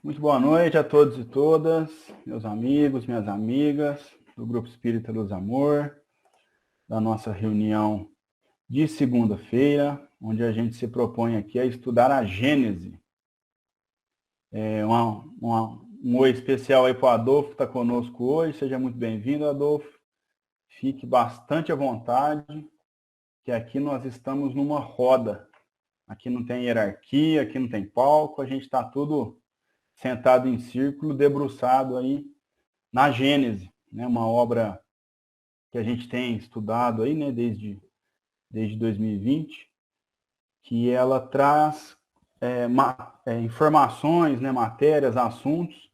Muito boa noite a todos e todas, meus amigos, minhas amigas, do Grupo Espírita Luz Amor, da nossa reunião de segunda-feira, onde a gente se propõe aqui a estudar a Gênese. Um oi especial aí para o Adolfo, que está conosco hoje. Seja muito bem-vindo, Adolfo. Fique bastante à vontade, que aqui nós estamos numa roda. Aqui não tem hierarquia, aqui não tem palco, a gente está tudo sentado em círculo, debruçado aí na Gênese, né? Uma obra que a gente tem estudado aí, né? Desde 2020, que ela traz informações, né? Matérias, assuntos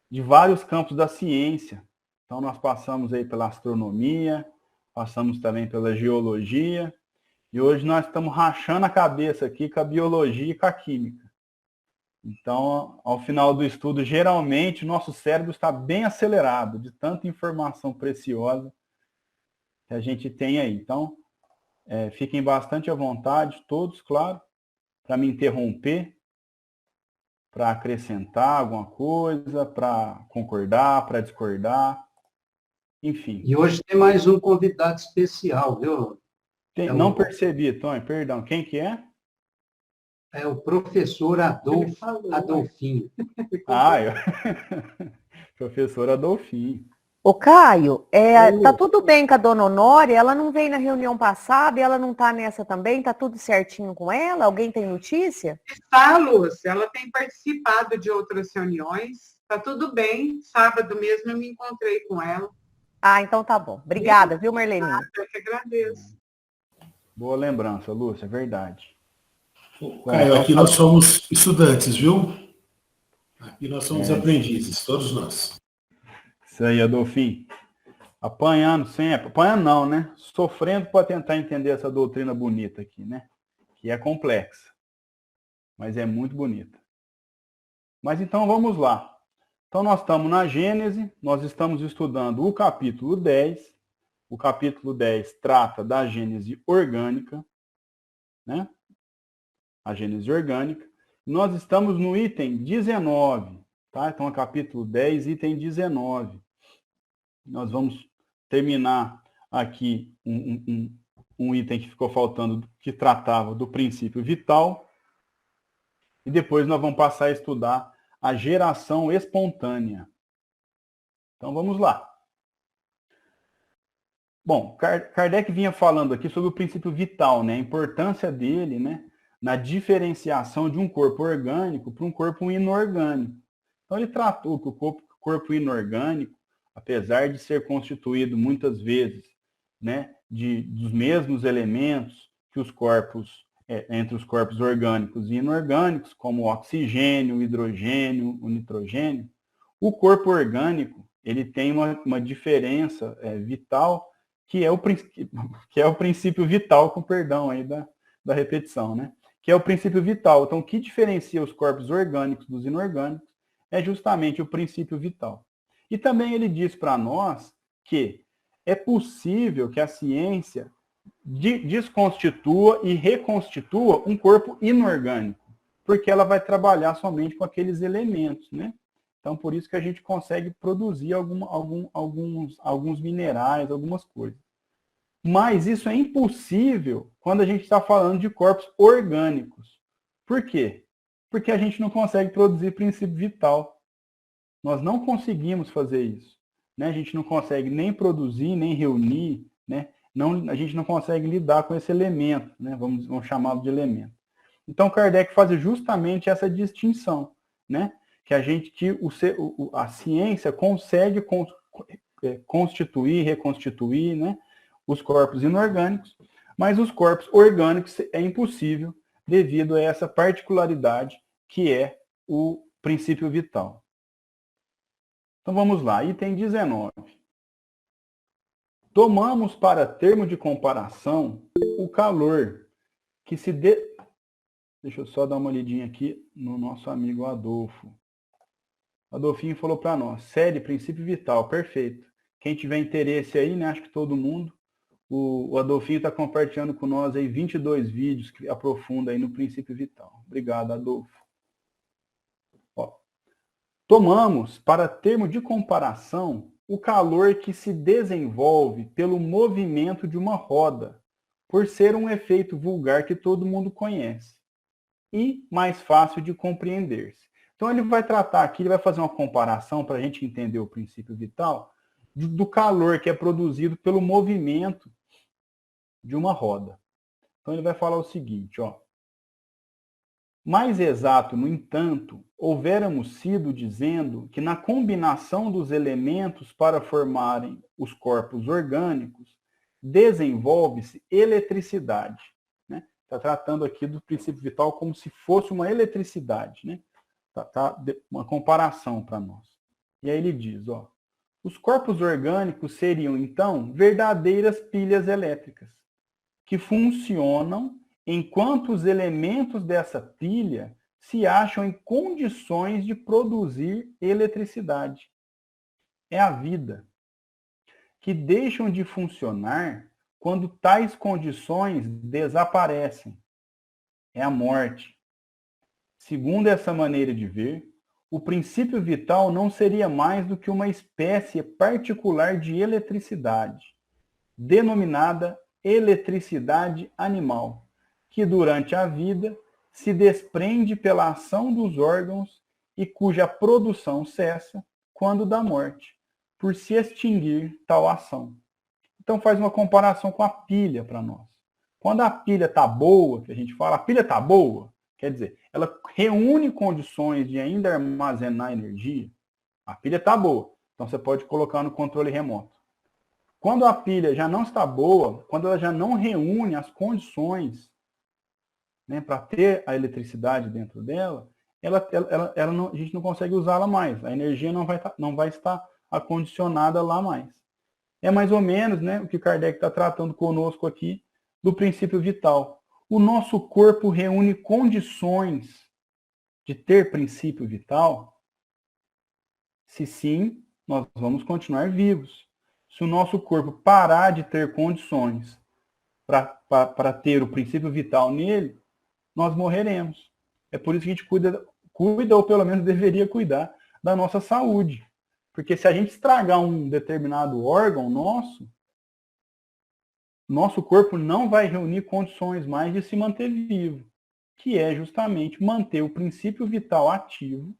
de vários campos da ciência. Então nós passamos aí pela astronomia, passamos também pela geologia, e hoje nós estamos rachando a cabeça aqui com a biologia e com a química. Então, ao final do estudo, geralmente, o nosso cérebro está bem acelerado de tanta informação preciosa que a gente tem aí. Então, fiquem bastante à vontade, todos, claro, para me interromper, para acrescentar alguma coisa, para concordar, para discordar, enfim. E hoje tem mais um convidado especial, viu? Não percebi, Tony, perdão. Quem que é? É o professor Adolfinho. Professor Adolfinho. Ô, Caio, tá tudo bem com a dona Honória? Ela não veio na reunião passada e ela não tá nessa também? Tá tudo certinho com ela? Alguém tem notícia? Está, Lúcia. Ela tem participado de outras reuniões. Tá tudo bem. Sábado mesmo eu me encontrei com ela. Ah, então tá bom. Obrigada, viu, Marleninha? Eu que agradeço. Boa lembrança, Lúcia, é verdade. Caio, aqui nós somos estudantes, viu? Aqui nós somos aprendizes, todos nós. Isso aí, Adolfinho. Apanhando sempre. Apanhando não, né? Sofrendo para tentar entender essa doutrina bonita aqui, né? Que é complexa. Mas é muito bonita. Mas então vamos lá. Então nós estamos na Gênese, nós estamos estudando o capítulo 10. O capítulo 10 trata da Gênese orgânica, né? A Gênese orgânica. Nós estamos no item 19, tá? Então, capítulo 10, item 19. Nós vamos terminar aqui um item que ficou faltando, que tratava do princípio vital. E depois nós vamos passar a estudar a geração espontânea. Então, vamos lá. Bom, Kardec vinha falando aqui sobre o princípio vital, né? A importância dele, né? Na diferenciação de um corpo orgânico para um corpo inorgânico. Então, ele tratou que o corpo inorgânico, apesar de ser constituído muitas vezes, né, dos mesmos elementos que os corpos, entre os corpos orgânicos e inorgânicos, como o oxigênio, o hidrogênio, o nitrogênio, o corpo orgânico ele tem uma diferença vital, que é o princípio vital, com perdão aí da repetição, né? Que é o princípio vital. Então, o que diferencia os corpos orgânicos dos inorgânicos é justamente o princípio vital. E também ele diz para nós que é possível que a ciência desconstitua e reconstitua um corpo inorgânico, porque ela vai trabalhar somente com aqueles elementos, né? Então, por isso que a gente consegue produzir alguns minerais, algumas coisas. Mas isso é impossível quando a gente está falando de corpos orgânicos. Por quê? Porque a gente não consegue produzir princípio vital. Nós não conseguimos fazer isso, né? A gente não consegue nem produzir, nem reunir, né? A gente não consegue lidar com esse elemento, né? Vamos chamá-lo de elemento. Então, Kardec faz justamente essa distinção, né? Que a ciência consegue constituir, reconstituir, né? Os corpos inorgânicos, mas os corpos orgânicos é impossível devido a essa particularidade que é o princípio vital. Então vamos lá, item 19. Tomamos para termo de comparação o calor que se Deixa eu só dar uma olhadinha aqui no nosso amigo Adolfo. Adolfinho falou para nós, série princípio vital, perfeito. Quem tiver interesse aí, né, acho que todo mundo, o Adolfinho está compartilhando com nós aí 22 vídeos que aprofunda aí no princípio vital. Obrigado, Adolfo. Ó, Tomamos, para termo de comparação, o calor que se desenvolve pelo movimento de uma roda, por ser um efeito vulgar que todo mundo conhece e mais fácil de compreender-se. Então ele vai tratar aqui, ele vai fazer uma comparação para a gente entender o princípio vital do calor que é produzido pelo movimento de uma roda. Então ele vai falar o seguinte, ó. Mais exato, no entanto, houvéramos sido dizendo que na combinação dos elementos para formarem os corpos orgânicos, desenvolve-se eletricidade. Está tratando aqui do princípio vital como se fosse uma eletricidade. Né? Uma comparação para nós. E aí ele diz, ó, os corpos orgânicos seriam, então, verdadeiras pilhas elétricas, que funcionam enquanto os elementos dessa pilha se acham em condições de produzir eletricidade. É a vida, que deixam de funcionar quando tais condições desaparecem. É a morte. Segundo essa maneira de ver, o princípio vital não seria mais do que uma espécie particular de eletricidade, denominada eletricidade animal, que durante a vida se desprende pela ação dos órgãos e cuja produção cessa quando da morte, por se extinguir tal ação. Então faz uma comparação com a pilha para nós. Quando a pilha está boa, que a gente fala, a pilha está boa, quer dizer, ela reúne condições de ainda armazenar energia, a pilha está boa. Então você pode colocar no controle remoto. Quando a pilha já não está boa, quando ela já não reúne as condições, né, para ter a eletricidade dentro dela, a gente não consegue usá-la mais. A energia não vai estar acondicionada lá mais. É mais ou menos, né, o que Kardec está tratando conosco aqui do princípio vital. O nosso corpo reúne condições de ter princípio vital? Se sim, nós vamos continuar vivos. Se o nosso corpo parar de ter condições para ter o princípio vital nele, nós morreremos. É por isso que a gente cuida, ou pelo menos deveria cuidar, da nossa saúde. Porque se a gente estragar um determinado órgão nosso corpo não vai reunir condições mais de se manter vivo, que é justamente manter o princípio vital ativo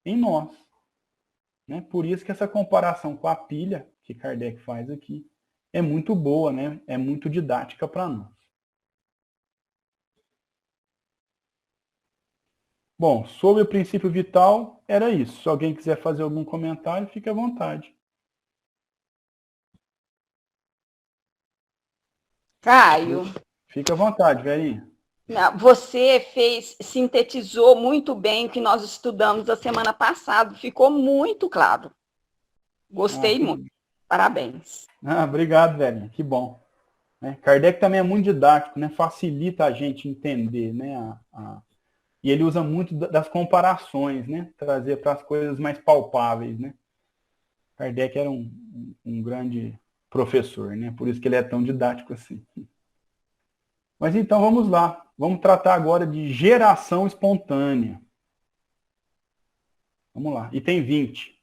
em nós. Né? Por isso que essa comparação com a pilha, que Kardec faz aqui, é muito boa, né? É muito didática para nós. Bom, sobre o princípio vital, era isso. Se alguém quiser fazer algum comentário, fique à vontade. Caio, Fique à vontade, Verinha. você sintetizou muito bem o que nós estudamos a semana passada. Ficou muito claro. Gostei muito. Parabéns. Obrigado, Verinha. Que bom. Kardec também é muito didático, né? Facilita a gente entender, né? E ele usa muito das comparações, né? Trazer para as coisas mais palpáveis, né? Kardec era um grande professor, né? Por isso que ele é tão didático assim. Mas então vamos lá. Vamos tratar agora de geração espontânea. Vamos lá. Item 20.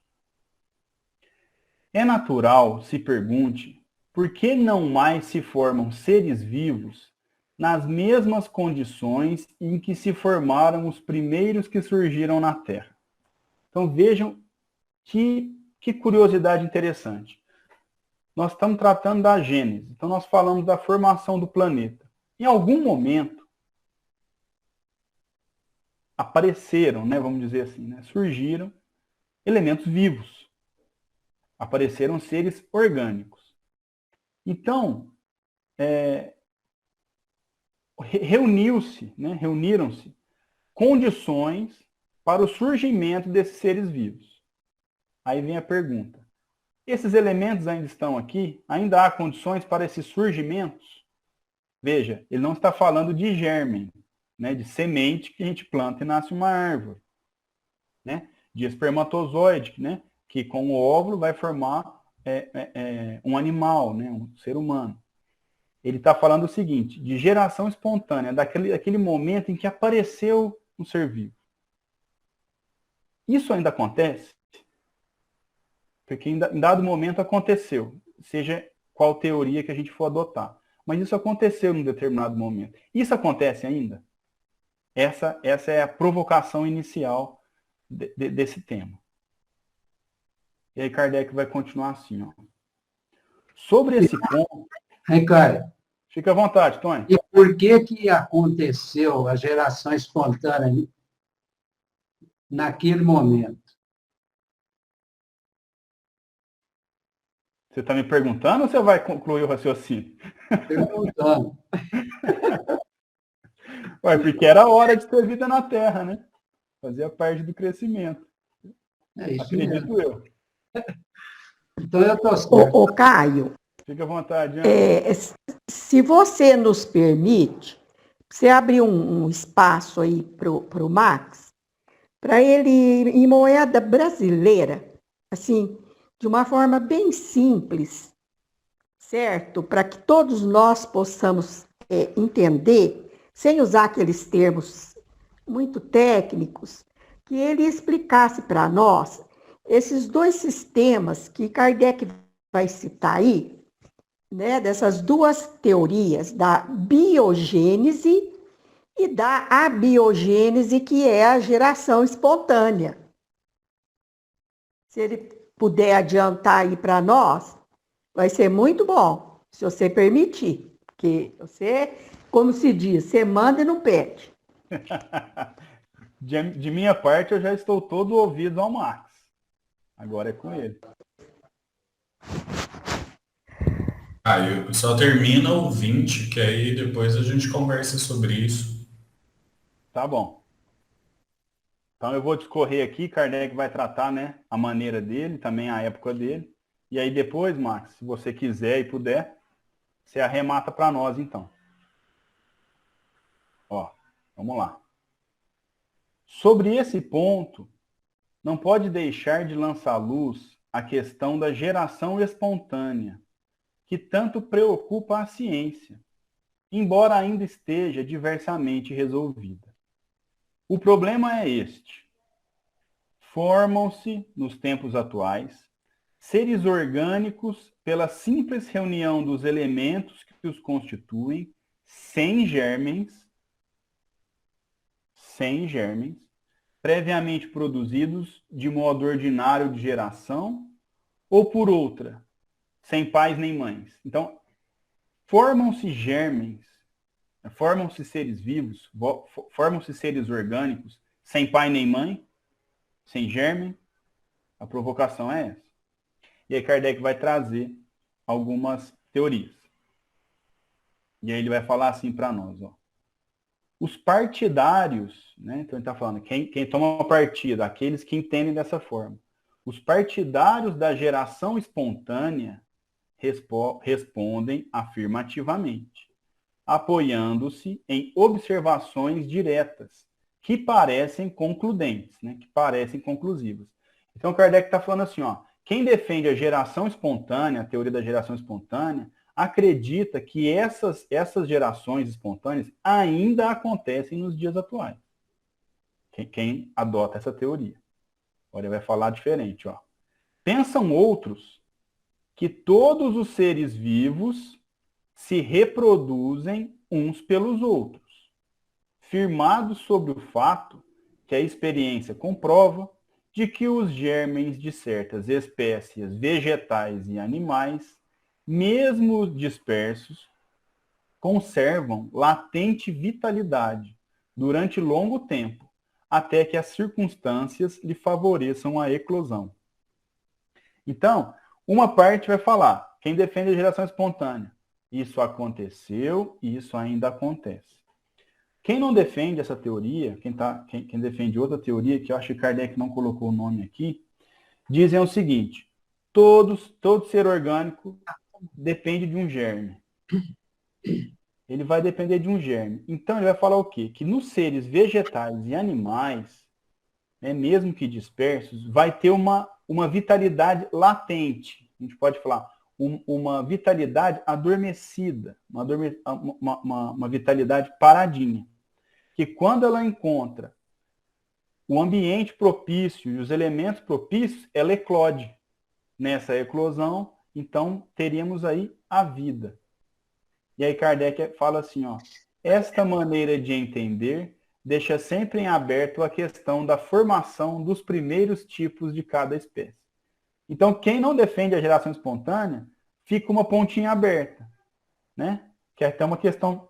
É natural se pergunte por que não mais se formam seres vivos nas mesmas condições em que se formaram os primeiros que surgiram na Terra. Então vejam que curiosidade interessante. Nós estamos tratando da Gênese, então nós falamos da formação do planeta. Em algum momento apareceram, né, vamos dizer assim, né, surgiram elementos vivos. Apareceram seres orgânicos. Então, reuniram-se condições para o surgimento desses seres vivos. Aí vem a pergunta. Esses elementos ainda estão aqui? Ainda há condições para esses surgimentos? Veja, ele não está falando de germe, né, de semente que a gente planta e nasce uma árvore. Né, de espermatozoide, né, que com o óvulo vai formar um animal, né, um ser humano. Ele está falando o seguinte, de geração espontânea, daquele momento em que apareceu um ser vivo. Isso ainda acontece? Porque em dado momento aconteceu, seja qual teoria que a gente for adotar. Mas isso aconteceu num determinado momento. Isso acontece ainda? Essa é a provocação inicial desse tema. E aí Kardec vai continuar assim, ó. Sobre esse ponto... Ricardo, Fica à vontade, Tony. e por que aconteceu a geração espontânea naquele momento? Você está me perguntando ou você vai concluir o raciocínio? Perguntando. Ué, porque era a hora de ter vida na Terra, né? Fazia parte do crescimento. É isso Acredito mesmo. eu. Então eu estou certo. Ô, Caio, Fica à vontade, Ana. se você nos permite, você abrir um espaço aí para o Max, para ele, em moeda brasileira, assim, de uma forma bem simples, certo? Para que todos nós possamos entender, sem usar aqueles termos muito técnicos, que ele explicasse para nós esses dois sistemas que Kardec vai citar aí, né, dessas duas teorias, da biogênese e da abiogênese, que é a geração espontânea. Se ele puder adiantar aí para nós, vai ser muito bom, se você permitir. Porque você, como se diz, você manda e não pede. De minha parte, eu já estou todo ouvido ao Max. Agora é com ele. Eu só termina o 20, que aí depois a gente conversa sobre isso. Tá bom. Então eu vou discorrer aqui, Kardec vai tratar, né, a maneira dele, também a época dele. E aí depois, Max, se você quiser e puder, você arremata para nós, então. Ó, vamos lá. Sobre esse ponto, não pode deixar de lançar luz a questão da geração espontânea, que tanto preocupa a ciência, embora ainda esteja diversamente resolvida. O problema é este. Formam-se, nos tempos atuais, seres orgânicos pela simples reunião dos elementos que os constituem, sem germens, previamente produzidos de modo ordinário de geração, ou por outra, sem pais nem mães. Então, formam-se germens, formam-se seres vivos, formam-se seres orgânicos, sem pai nem mãe, sem germe. A provocação é essa. E aí Kardec vai trazer algumas teorias. E aí ele vai falar assim para nós, ó. Os partidários, né? Então ele está falando, quem toma partida, aqueles que entendem dessa forma. Os partidários da geração espontânea respondem afirmativamente, apoiando-se em observações diretas, que parecem concludentes, né? Que parecem conclusivas. Então Kardec está falando assim, ó, quem defende a geração espontânea, a teoria da geração espontânea, acredita que essas gerações espontâneas ainda acontecem nos dias atuais. Quem adota essa teoria. Agora ele vai falar diferente, ó. Pensam outros que todos os seres vivos se reproduzem uns pelos outros, firmados sobre o fato que a experiência comprova de que os germens de certas espécies vegetais e animais, mesmo dispersos, conservam latente vitalidade durante longo tempo, até que as circunstâncias lhe favoreçam a eclosão. Então, uma parte vai falar, quem defende a geração espontânea, isso aconteceu e isso ainda acontece. Quem não defende essa teoria, quem defende outra teoria, que eu acho que Kardec não colocou o nome aqui, dizem o seguinte, todo ser orgânico depende de um germe. Ele vai depender de um germe. Então ele vai falar o quê? Que nos seres vegetais e animais, né, mesmo que dispersos, vai ter uma vitalidade latente. A gente pode falar uma vitalidade adormecida, uma vitalidade paradinha. Que quando ela encontra o ambiente propício e os elementos propícios, ela eclode. Nessa eclosão, então, teríamos aí a vida. E aí Kardec fala assim, ó, esta maneira de entender deixa sempre em aberto a questão da formação dos primeiros tipos de cada espécie. Então, quem não defende a geração espontânea, fica uma pontinha aberta, né? Que é até uma questão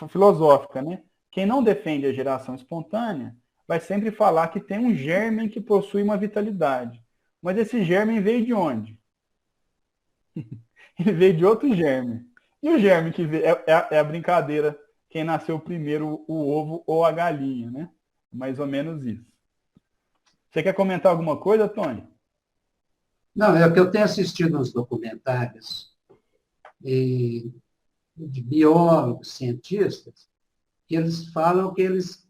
filosófica, né? Quem não defende a geração espontânea vai sempre falar que tem um germe que possui uma vitalidade. Mas esse germe veio de onde? Ele veio de outro germe. E o germe que veio é a brincadeira, quem nasceu primeiro, o ovo ou a galinha, né? Mais ou menos isso. Você quer comentar alguma coisa, Tony? Não, é que eu tenho assistido uns documentários de biólogos, cientistas, que eles falam que eles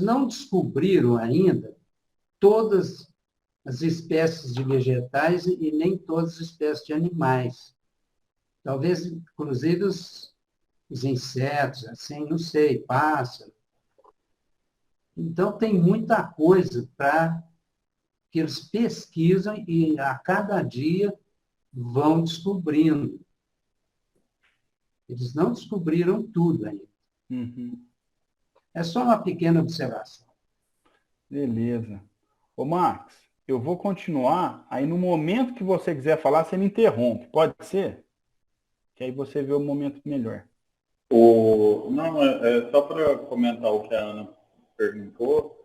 não descobriram ainda todas as espécies de vegetais e nem todas as espécies de animais. Talvez, inclusive, os insetos, assim, não sei, pássaros. Então, tem muita coisa para que eles pesquisam e a cada dia vão descobrindo. Eles não descobriram tudo ainda. Uhum. É só uma pequena observação. Beleza. Ô, Max, eu vou continuar, aí no momento que você quiser falar, você me interrompe, pode ser? Que aí você vê o momento melhor. Não, só para comentar o que a Ana perguntou,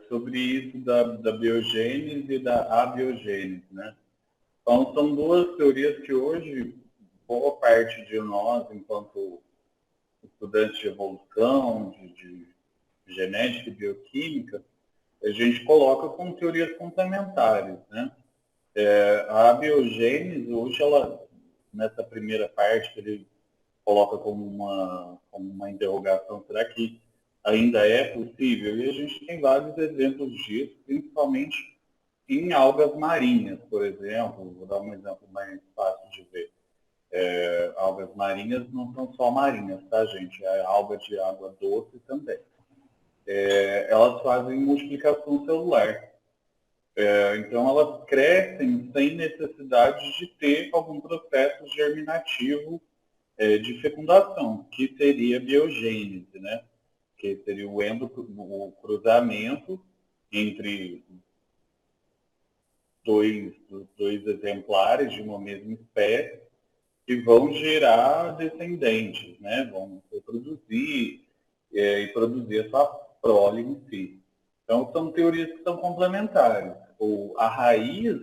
sobre isso da biogênese e da abiogênese, né? Então, são duas teorias que hoje, boa parte de nós, enquanto estudantes de evolução, de genética e bioquímica, a gente coloca como teorias complementares, né? A abiogênese, hoje, ela, nessa primeira parte, ele coloca como uma interrogação, será que ainda é possível? E a gente tem vários exemplos disso, principalmente em algas marinhas, por exemplo. Vou dar um exemplo mais fácil de ver. Algas marinhas não são só marinhas, tá, gente? É alga de água doce também. Elas fazem multiplicação celular. Então, elas crescem sem necessidade de ter algum processo germinativo de fecundação, que seria biogênese, né? Que seria o cruzamento entre dois exemplares de uma mesma espécie que vão gerar descendentes, né? Vão reproduzir e produzir a sua prole em si. Então, são teorias que são complementares. A raiz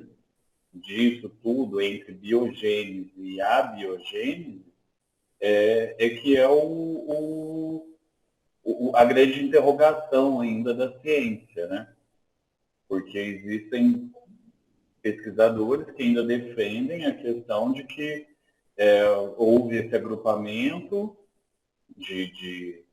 disso tudo, entre biogênese e abiogênese, que é a grande interrogação ainda da ciência, né? Porque existem pesquisadores que ainda defendem a questão de que houve esse agrupamento de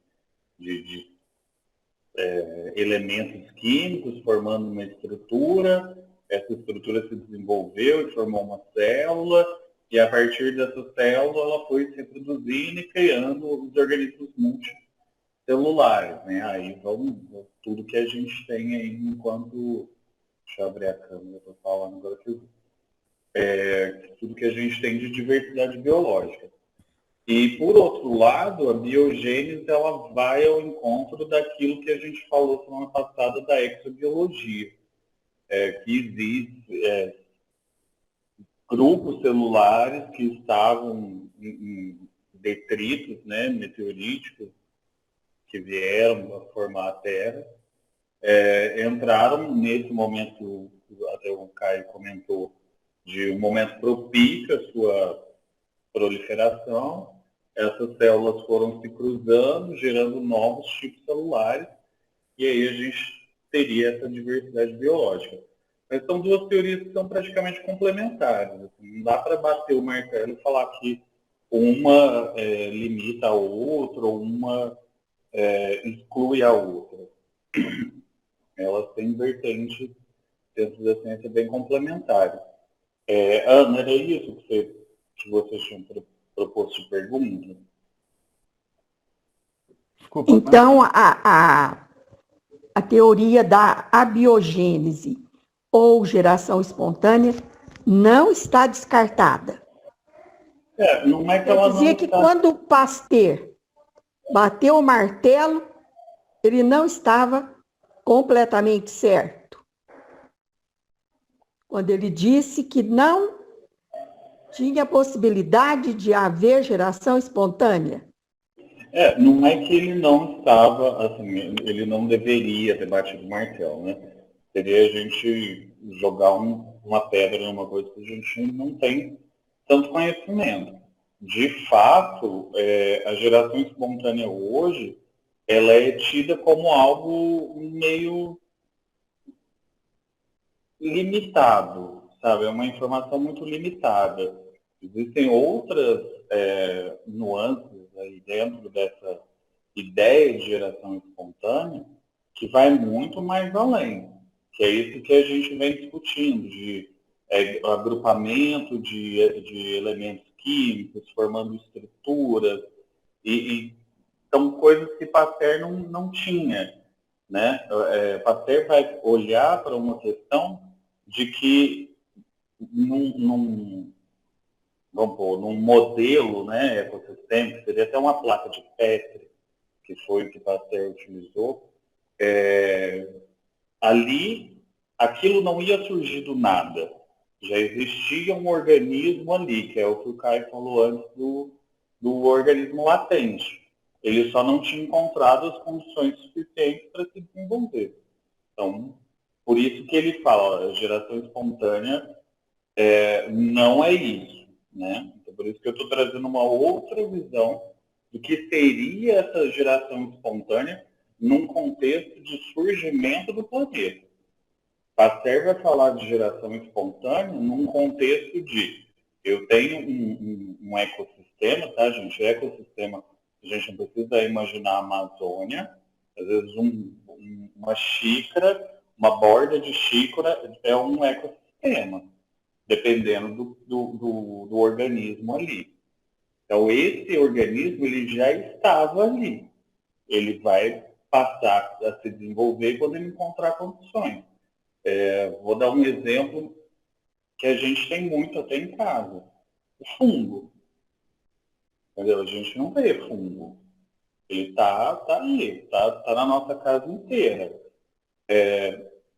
elementos químicos formando uma estrutura, essa estrutura se desenvolveu e formou uma célula, e a partir dessa célula ela foi se reproduzindo e criando os organismos multicelulares, né? Aí vamos tudo que a gente tem aí enquanto... Deixa eu abrir a câmera para falar agora que eu vi. Tudo que a gente tem de diversidade biológica. E, por outro lado, a biogênese ela vai ao encontro daquilo que a gente falou semana passada da exobiologia, que existe grupos celulares que estavam em detritos, né, meteoríticos, que vieram a formar a Terra, entraram nesse momento, até o Caio comentou, de um momento propício à sua proliferação. Essas células foram se cruzando, gerando novos tipos celulares, e aí a gente teria essa diversidade biológica. Mas são duas teorias que são praticamente complementares. Assim, não dá para bater o martelo e falar que uma limita a outra, ou uma exclui a outra. Elas têm vertentes dentro da ciência bem complementares. Ana, era isso que você tinha proposto de pergunta? Então, a teoria da abiogênese ou geração espontânea não está descartada. Não é que ela Quer dizer não que está... quando o Pasteur bateu o martelo, ele não estava completamente certo. Quando ele disse que não tinha possibilidade de haver geração espontânea. Não é que ele não estava, assim, ele não deveria ter batido o martelo, né? Seria a gente jogar uma pedra numa coisa que a gente não tem tanto conhecimento. De fato, a geração espontânea hoje, ela é tida como algo meio limitado, sabe? É uma informação muito limitada. Existem outras nuances aí dentro dessa ideia de geração espontânea que vai muito mais além, que é isso que a gente vem discutindo, de agrupamento de elementos químicos, formando estruturas, e são coisas que Pasteur não tinha, né? Pasteur vai olhar para uma questão de que vamos pôr, num modelo, né, ecossistêmico, seria até uma placa de Petri, que foi o que Pasteur utilizou, ali aquilo não ia surgir do nada. Já existia um organismo ali, que é o que o Caio falou antes do organismo latente. Ele só não tinha encontrado as condições suficientes para se desenvolver. Então, por isso que ele fala, a geração espontânea não é isso, né? Então, por isso que eu estou trazendo uma outra visão do que seria essa geração espontânea num contexto de surgimento do planeta. Pasteur vai falar de geração espontânea num contexto de eu tenho um ecossistema, tá, gente? Ecossistema, a gente não precisa imaginar a Amazônia, às vezes uma xícara, uma borda de xícara é um ecossistema, dependendo do organismo ali. Então, esse organismo ele já estava ali. Ele vai passar a se desenvolver quando ele encontrar condições. Vou dar um exemplo que a gente tem muito até em casa. O fungo. Entendeu? A gente não vê fungo. Ele está ali, está na nossa casa inteira.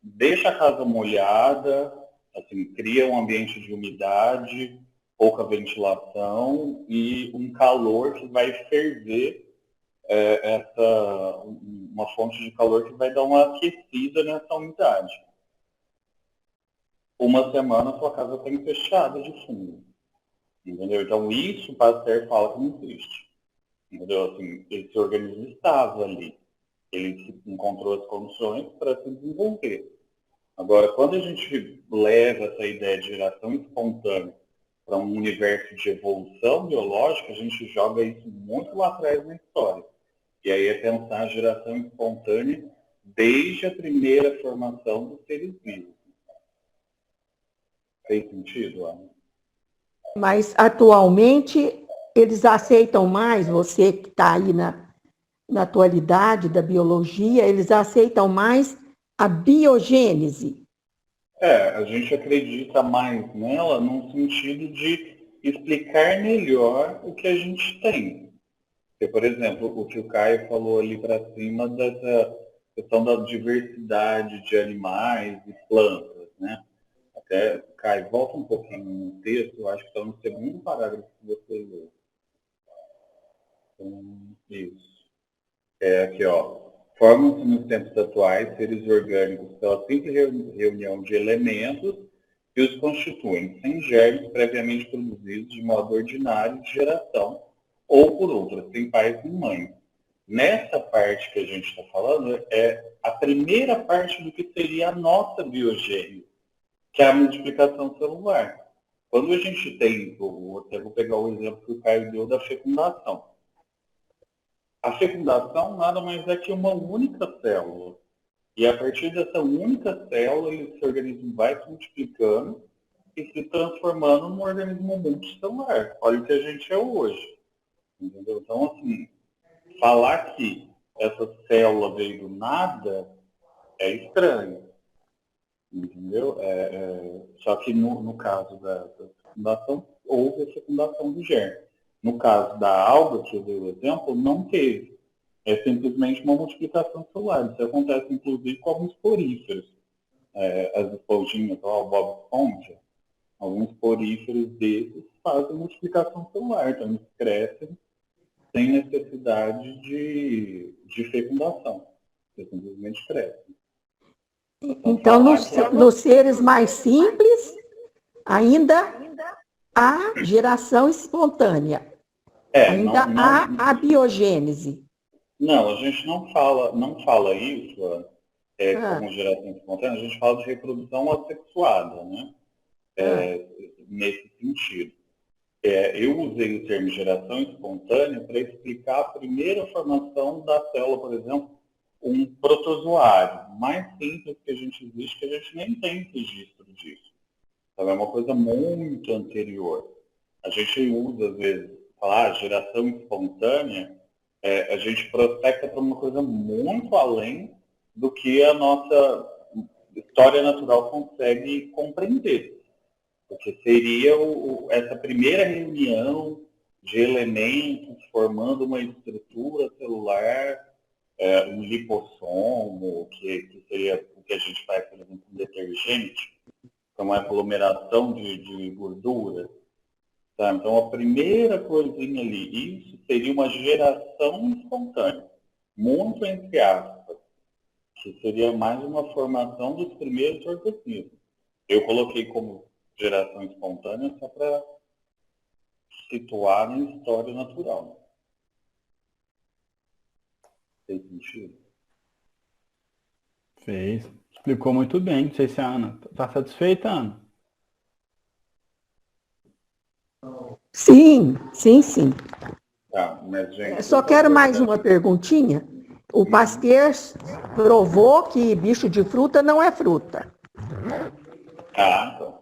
Deixa a casa molhada, assim, cria um ambiente de umidade, pouca ventilação e um calor que vai ferver uma fonte de calor que vai dar uma aquecida nessa umidade. Uma semana a sua casa está fechada de fungo. Entendeu? Então, isso o Pasteur fala que não existe. Entendeu? Assim, esse organismo estava ali. Ele encontrou as condições para se desenvolver. Agora, quando a gente leva essa ideia de geração espontânea para um universo de evolução biológica, a gente joga isso muito lá atrás na história. E aí é pensar a geração espontânea desde a primeira formação dos seres vivos. Fez sentido, Ana? Mas, atualmente, eles aceitam mais, você que está aí na atualidade da biologia, eles aceitam mais a biogênese. A gente acredita mais nela no sentido de explicar melhor o que a gente tem. Porque, por exemplo, o que o Caio falou ali para cima dessa questão da diversidade de animais e plantas, né? Até, Caio, volta um pouquinho no texto, eu acho que está no segundo parágrafo que você leu. Então, isso. Aqui, ó. Formam-se nos tempos atuais seres orgânicos pela simples reunião de elementos que os constituem, sem germes previamente produzidos de modo ordinário de geração, ou por outras, sem pais e mães. Nessa parte que a gente está falando, é a primeira parte do que seria a nossa biogênese, que é a multiplicação celular. Quando a gente tem, até vou pegar o exemplo que o Caio deu da fecundação. A fecundação nada mais é que uma única célula. E a partir dessa única célula, esse organismo vai se multiplicando e se transformando num organismo multicelular. Olha o que a gente é hoje. Entendeu? Então, assim, falar que essa célula veio do nada é estranho, entendeu? Só que no caso da fecundação, houve a fecundação do germe. No caso da alga, que eu dei o exemplo, não teve. É simplesmente uma multiplicação celular. Isso acontece, inclusive, com alguns poríferos. As esponjinhas, o Bob Esponja, alguns poríferos desses fazem multiplicação celular. Então, eles crescem sem necessidade de fecundação. Eles simplesmente crescem. Então, nos seres mais simples, ainda há geração espontânea. Ainda há a biogênese. Não, a gente não fala isso como geração espontânea, a gente fala de reprodução assexuada, né? Nesse sentido. Eu usei o termo geração espontânea para explicar a primeira formação da célula, por exemplo, um protozoário mais simples que a gente existe, que a gente nem tem registro disso. Então, é uma coisa muito anterior. A gente usa, às vezes, falar geração espontânea, a gente prospecta para uma coisa muito além do que a nossa história natural consegue compreender. Porque seria essa primeira reunião de elementos formando uma estrutura celular, um lipossomo, que seria o que a gente faz, por exemplo, com detergente, que é uma aglomeração de gordura. Tá? Então, a primeira coisinha ali, isso seria uma geração espontânea, muito entre aspas, que seria mais uma formação dos primeiros organismos. Eu coloquei como geração espontânea só para situar na história natural. Fez sentido? Fez. Explicou muito bem. Não sei se a Ana está satisfeita, Ana? Sim. Tá, mas, gente, Só quero mais uma perguntinha. O Pasteur provou que bicho de fruta não é fruta. Então.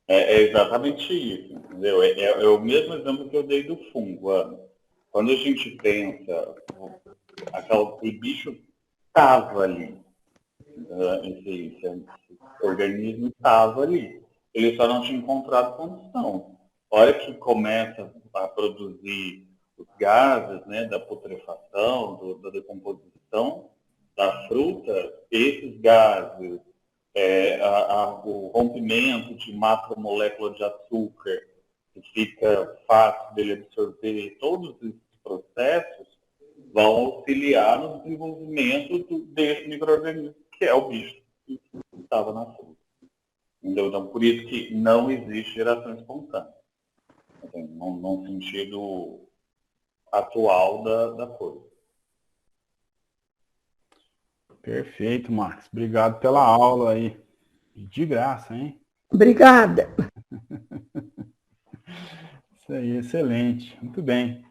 É exatamente isso, entendeu? É o mesmo exemplo que eu dei do fungo, Ana. Quando a gente pensa, aquele bicho estava ali, esse organismo estava ali. Ele só não tinha encontrado condição. A hora que começa a produzir os gases, né, da putrefação, da decomposição da fruta, esses gases, o rompimento de macromolécula de açúcar, que fica fácil dele absorver, todos esses processos vão auxiliar no desenvolvimento desse micro-organismo, que é o bicho que estava na fruta. Então, por isso que não existe geração espontânea, num sentido atual da coisa. Perfeito, Marcos. Obrigado pela aula aí. De graça, hein? Obrigada. Isso aí, excelente. Muito bem.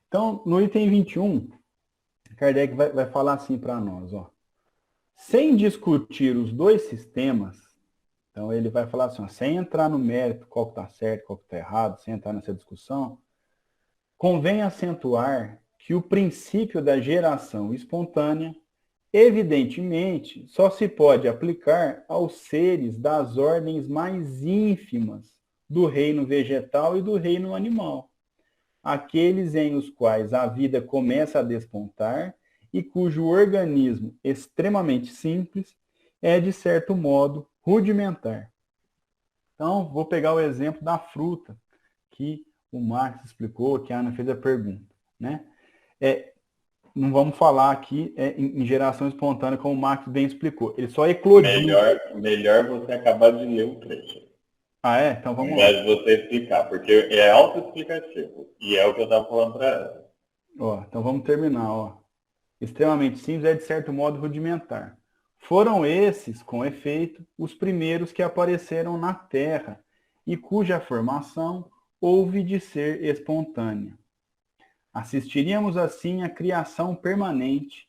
Então, no item 21, Kardec vai falar assim para nós, ó. Sem discutir os dois sistemas, então ele vai falar assim, ó, sem entrar no mérito, qual que está certo, qual que está errado, sem entrar nessa discussão, convém acentuar que o princípio da geração espontânea, evidentemente, só se pode aplicar aos seres das ordens mais ínfimas do reino vegetal e do reino animal, aqueles em os quais a vida começa a despontar e cujo organismo extremamente simples é, de certo modo, rudimentar. Então, vou pegar o exemplo da fruta, que o Marcos explicou, que a Ana fez a pergunta, né? Não vamos falar aqui em geração espontânea, como o Marcos bem explicou. Ele só eclodiu. Melhor você acabar de ler o trecho. Então vamos lá. Ao invés de você explicar, porque é autoexplicativo. E é o que eu estava falando para ela. Então vamos terminar. Extremamente simples é, de certo modo, rudimentar. Foram esses, com efeito, os primeiros que apareceram na Terra e cuja formação houve de ser espontânea. Assistiríamos assim à criação permanente,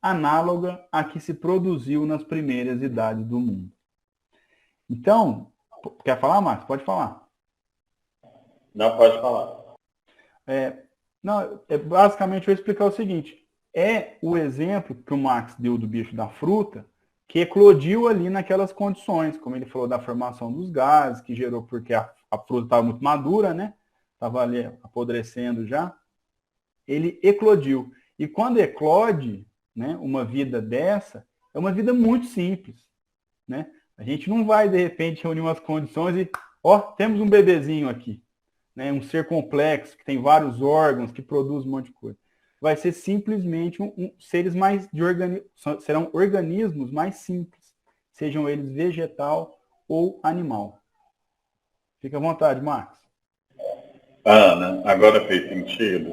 análoga à que se produziu nas primeiras idades do mundo. Então, quer falar, Marcos? Pode falar. Não, pode falar. Basicamente, eu vou explicar o seguinte. é o exemplo que o Max deu do bicho da fruta, que eclodiu ali naquelas condições, como ele falou da formação dos gases, que gerou porque a fruta estava muito madura, né? Estava ali apodrecendo já. Ele eclodiu. E quando eclode, né, uma vida dessa, é uma vida muito simples, né? A gente não vai, de repente, reunir umas condições e, ó, temos um bebezinho aqui, né? Um ser complexo, que tem vários órgãos, que produz um monte de coisa. Vai ser simplesmente seres mais serão organismos mais simples, sejam eles vegetal ou animal. Fica à vontade, Marcos. Ana, agora fez sentido?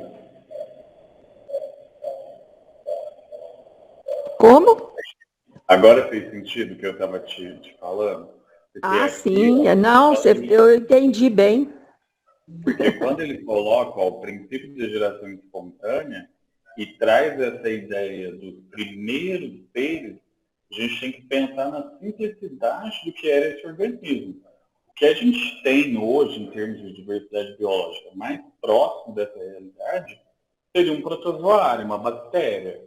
Como? Agora fez sentido o que eu estava te falando? Porque Ah, aqui, sim. Não, eu entendi bem. porque quando ele coloca o princípio de geração espontânea e traz essa ideia dos primeiros seres, a gente tem que pensar na simplicidade do que era esse organismo. O que a gente tem hoje, em termos de diversidade biológica, mais próximo dessa realidade, seria um protozoário, uma bactéria.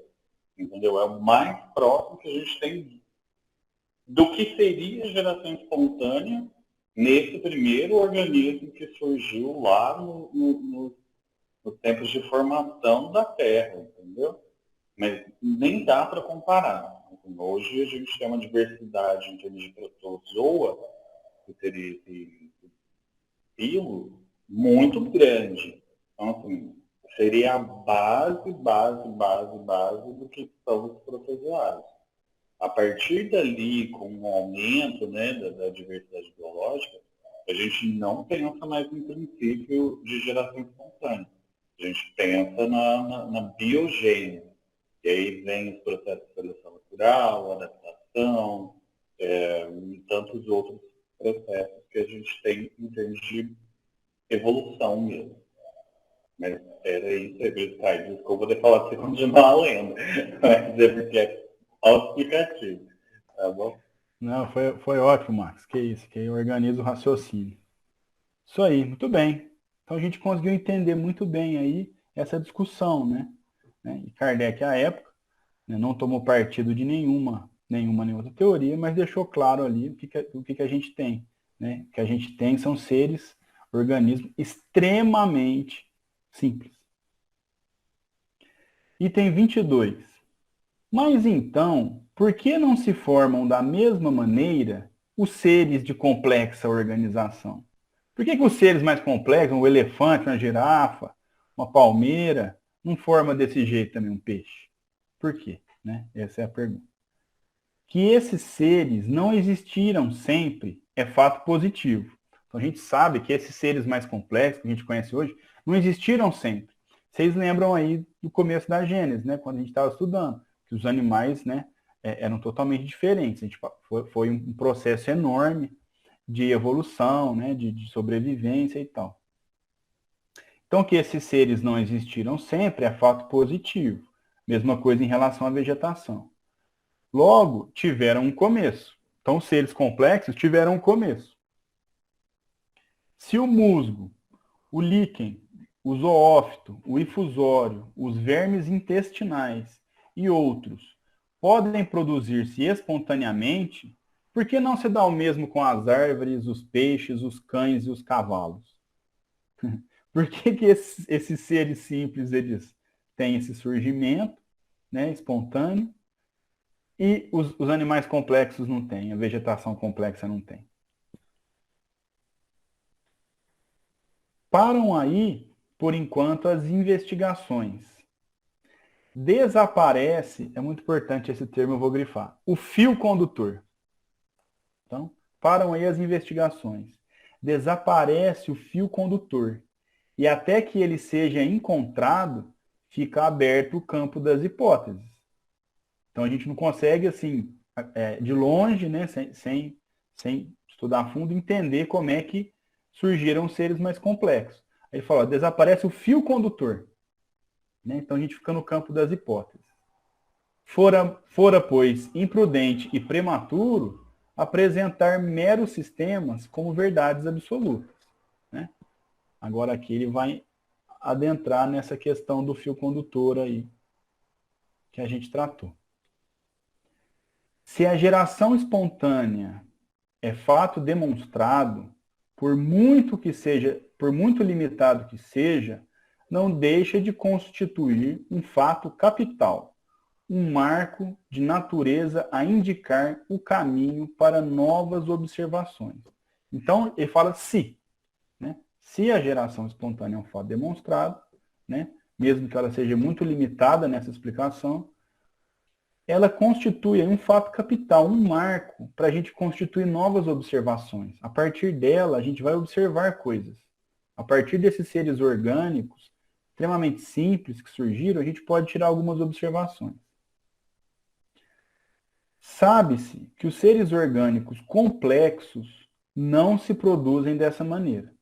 Entendeu? É o mais próximo que a gente tem do que seria a geração espontânea nesse primeiro organismo que surgiu lá nos tempos de formação da Terra, entendeu? Mas nem dá para comparar. Hoje a gente tem uma diversidade em termos de protozoa, que seria esse filo, muito grande. Então, assim, seria a base do que são os protozoários. A partir dali, com o aumento, né, da diversidade biológica, a gente não pensa mais em princípio de geração espontânea. A gente pensa na biogênese. E aí vem os processos de seleção natural, adaptação, e tantos outros processos que a gente tem em termos de evolução mesmo. Mas era isso aí, Caio. Desculpa ter falado pra você continuar lendo. Mas é porque é auto-explicativo. Tá bom? Não, foi ótimo, Marcos. Que isso, que aí organiza o raciocínio. Isso aí, muito bem. Então a gente conseguiu entender muito bem aí essa discussão, né? E Kardec, à época, né, não tomou partido de nenhuma nem outra teoria, mas deixou claro ali o que a gente tem. Né? O que a gente tem são seres, organismos extremamente simples. Item 22. Mas então, por que não se formam da mesma maneira os seres de complexa organização? Por que os seres mais complexos, um elefante, uma girafa, uma palmeira, não forma desse jeito também um peixe? Por quê? Né? Essa é a pergunta. Que esses seres não existiram sempre é fato positivo. Então a gente sabe que esses seres mais complexos que a gente conhece hoje não existiram sempre. Vocês lembram aí do começo da Gênesis, né? Quando a gente estava estudando, que os animais, né, eram totalmente diferentes. A gente, foi um processo enorme de evolução, né, de sobrevivência e tal. Então, que esses seres não existiram sempre é fato positivo. Mesma coisa em relação à vegetação. Logo, tiveram um começo. Então, os seres complexos tiveram um começo. Se o musgo, o líquen, o zoófito, o infusório, os vermes intestinais e outros podem produzir-se espontaneamente, por que não se dá o mesmo com as árvores, os peixes, os cães e os cavalos? Por que esses seres simples eles têm esse surgimento, né, espontâneo, e os animais complexos não têm, a vegetação complexa não tem? Param aí, por enquanto, as investigações. Desaparece, é muito importante esse termo, eu vou grifar, o fio condutor. Então, param aí as investigações. Desaparece o fio condutor. E até que ele seja encontrado, fica aberto o campo das hipóteses. Então, a gente não consegue, assim, de longe, né, sem estudar a fundo, entender como é que surgiram seres mais complexos. Aí ele fala, desaparece o fio condutor. Né? Então, a gente fica no campo das hipóteses. Fora, pois, imprudente e prematuro apresentar meros sistemas como verdades absolutas. Né? Agora aqui ele vai adentrar nessa questão do fio condutor aí, que a gente tratou. Se a geração espontânea é fato demonstrado, por muito limitado que seja, não deixa de constituir um fato capital, um marco de natureza a indicar o caminho para novas observações. Então, ele fala se, né? Se a geração espontânea é um fato demonstrado, né? Mesmo que ela seja muito limitada nessa explicação, ela constitui um fato capital, um marco para a gente constituir novas observações. A partir dela, a gente vai observar coisas. A partir desses seres orgânicos, extremamente simples que surgiram, a gente pode tirar algumas observações. Sabe-se que os seres orgânicos complexos não se produzem dessa maneira.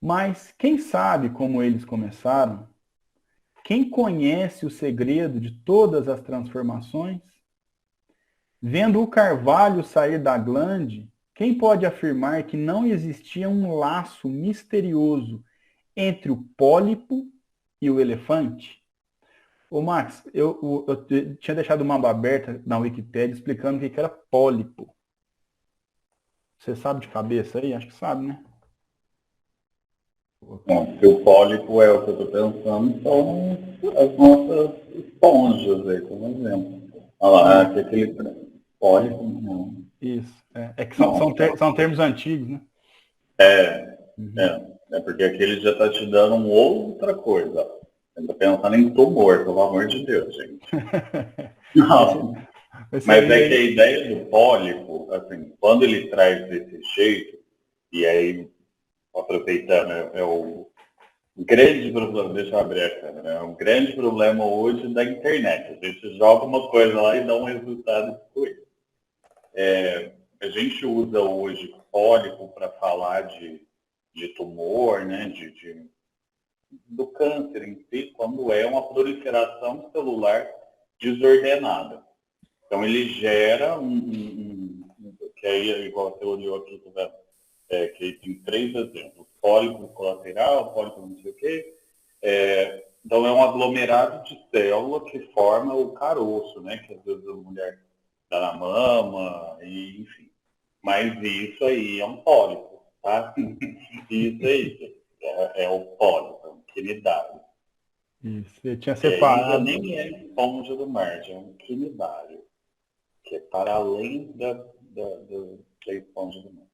Mas quem sabe como eles começaram? Quem conhece o segredo de todas as transformações? Vendo o carvalho sair da glande, quem pode afirmar que não existia um laço misterioso entre o pólipo e o elefante? Ô Max, eu tinha deixado uma aba aberta na Wikipédia explicando o que era pólipo. Você sabe de cabeça aí? Acho que sabe, né? Bom, se o pólipo é o que eu estou pensando, são as nossas esponjas aí, por exemplo. Olha lá, que aquele pólipo, não. Isso. É que são termos antigos, né? É porque aquele já está te dando uma outra coisa. Você está pensando em tumor, pelo amor de Deus, gente. Não. Mas é que a ideia do pólipo, assim, quando ele traz desse jeito, e aí, aproveitando, é o grande problema, deixa eu abrir a câmera, é um grande problema hoje da internet. A gente joga uma coisa lá e dá um resultado de coisa. A gente usa hoje pólipo para falar de tumor, né, do câncer em si, quando é uma proliferação celular desordenada. Então, ele gera que aí é igual a teoria aqui, tá vendo? Que tem 3 exemplos. Pólipo colateral, pólipo não sei o quê. Então, é um aglomerado de célula que forma o caroço, né? Que às vezes a mulher dá na mama, e, enfim. Mas isso aí é um pólipo, tá? Isso aí é o pólipo, é um quinidário. Isso, eu tinha separado. Nem é esponja do mar, é um quinidário, que é para além da esponja do mar.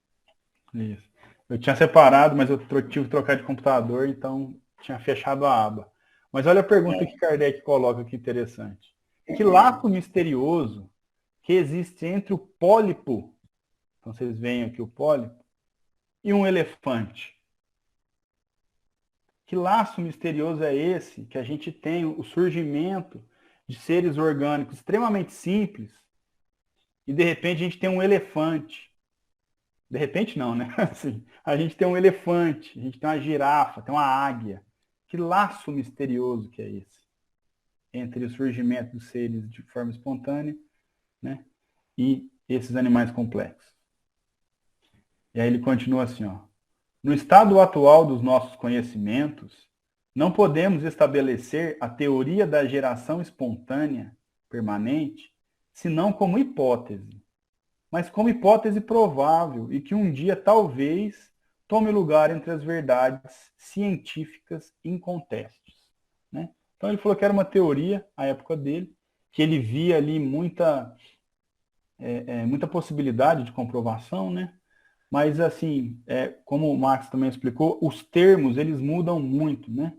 Isso. Eu tinha separado, mas eu tive que trocar de computador, então tinha fechado a aba. Mas olha a pergunta que Kardec coloca aqui interessante. Que laço misterioso que existe entre o pólipo, então vocês veem aqui o pólipo, e um elefante? Que laço misterioso é esse que a gente tem o surgimento de seres orgânicos extremamente simples e de repente a gente tem um elefante? De repente não, né? Assim, a gente tem um elefante, a gente tem uma girafa, tem uma águia. Que laço misterioso que é esse? Entre o surgimento dos seres de forma espontânea, né? E esses animais complexos. E aí ele continua assim, ó. No estado atual dos nossos conhecimentos, não podemos estabelecer a teoria da geração espontânea permanente, senão como hipótese, mas como hipótese provável e que um dia talvez tome lugar entre as verdades científicas incontestes, né? Então ele falou que era uma teoria, à época dele, que ele via ali muita possibilidade de comprovação, né? Mas, assim, como o Max também explicou, os termos, eles mudam muito, né?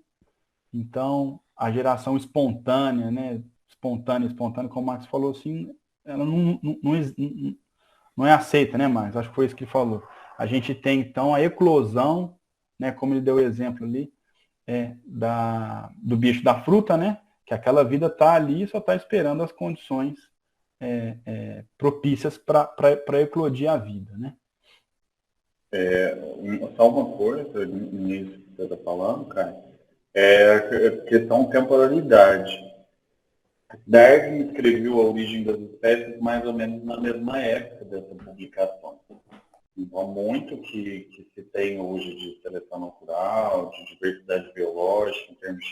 Então, a geração espontânea, né? Espontânea, como o Max falou, assim, ela não é aceita, né, Max? Acho que foi isso que ele falou. A gente tem, então, a eclosão, né? Como ele deu o exemplo ali, do bicho da fruta, né? Que aquela vida está ali e só está esperando as condições propícias para eclodir a vida, né? Só uma coisa nisso que você está falando, cara, é a questão de temporalidade. Darwin escreveu A Origem das Espécies mais ou menos na mesma época dessa publicação. Então, muito que se tem hoje de seleção natural, de diversidade biológica, em termos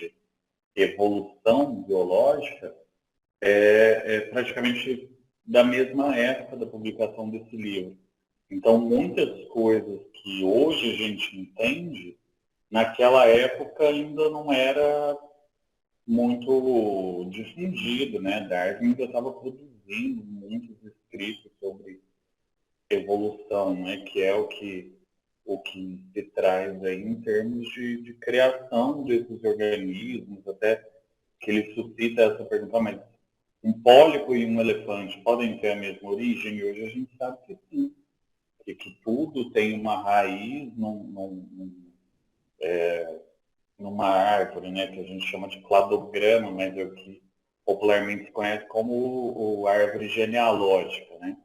evolução biológica é praticamente da mesma época da publicação desse livro. Então, muitas coisas que hoje a gente entende, naquela época ainda não era muito difundido, né? Darwin ainda estava produzindo muitos escritos sobre evolução, né? Que é o que se traz aí em termos de criação desses organismos, até que ele suscita essa pergunta, mas um pólipo e um elefante podem ter a mesma origem? E hoje a gente sabe que sim, que tudo tem uma raiz numa árvore, né, que a gente chama de cladograma, mas é o que popularmente se conhece como árvore genealógica, né?